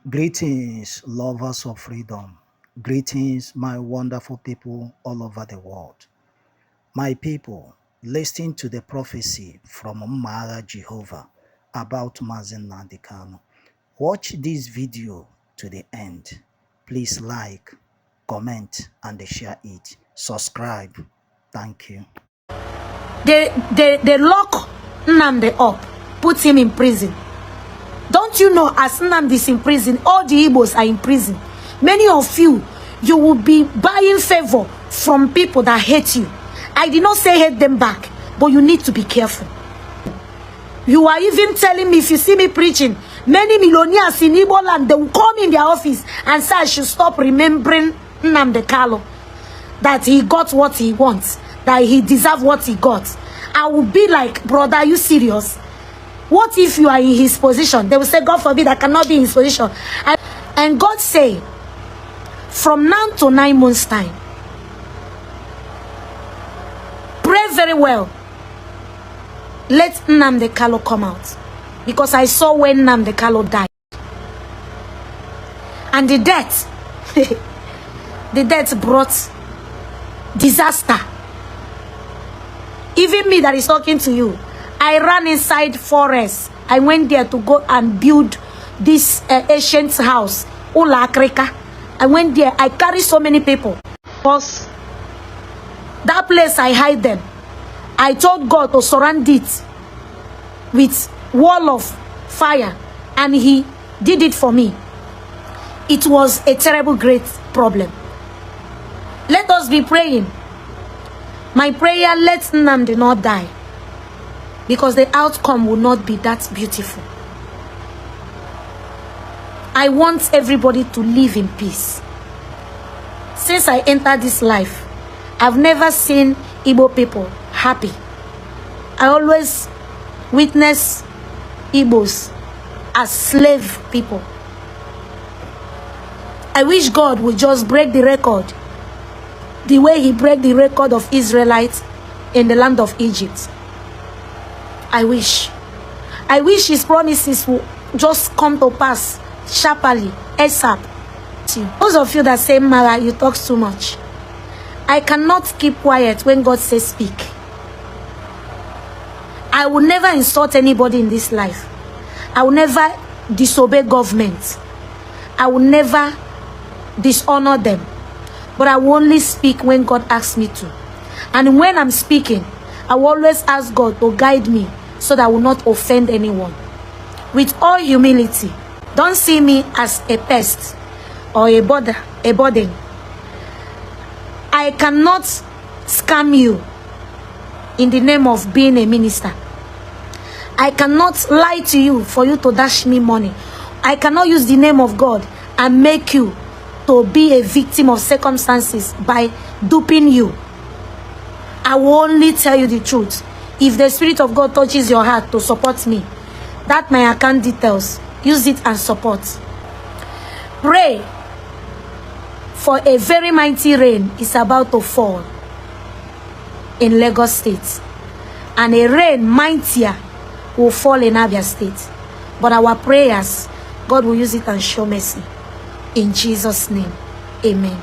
Greetings, lovers of freedom. Greetings, my wonderful people all over the world. My people, listen to the prophecy from Mmagha Jehovah about Mazi Nnamdi Kanu. Watch this video to the end. Please like, comment, and share it. Subscribe. Thank you. They lock Nnamdi up, put him in prison. Don't you know, as Nnamdi is in prison, all the Igbos are in prison. Many of you will be buying favor from people that hate you. I did not say hate them back, but you need to be careful. You are even telling me, if you see me preaching, many millionaires in Igbo land, they will come in their office and say I should stop remembering Nnamdi Kanu, that he got what he wants, that he deserves what he got. I will be like, brother, are you serious? What if you are in his position? They will say, God forbid, I cannot be in his position. And God say, from now to 9 months' time, pray very well. Let Nnamdi Kanu come out. Because I saw when Nnamdi Kanu died. And the death, the death brought disaster. Even me that is talking to you, I ran inside forest. I went there to go and build this ancient house, Ula Akreka. I went there. I carry so many people. Because that place, I hide them. I told God to surround it with wall of fire, and he did it for me. It was a terrible, great problem. Let us be praying. My prayer, let Nnamdi not die, because the outcome will not be that beautiful. I want everybody to live in peace. Since I entered this life, I've never seen Igbo people happy. I always witness Igbos as slave people. I wish God would just break the record the way he broke the record of Israelites in the land of Egypt. I wish his promises will just come to pass sharply, ASAP. Those of you that say, Mara, you talk too much. I cannot keep quiet when God says speak. I will never insult anybody in this life. I will never disobey government. I will never dishonor them. But I will only speak when God asks me to. And when I'm speaking, I will always ask God to guide me so that I will not offend anyone. With all humility, don't see me as a pest or a burden. I cannot scam you in the name of being a minister. I cannot lie to you for you to dash me money. I cannot use the name of God and make you to be a victim of circumstances by duping you. I will only tell you the truth. If the Spirit of God touches your heart to support me, that my account details, use it and support. Pray, for a very mighty rain is about to fall in Lagos State, and a rain mightier will fall in Abia State. But our prayers, God will use it and show mercy. In Jesus' name, amen.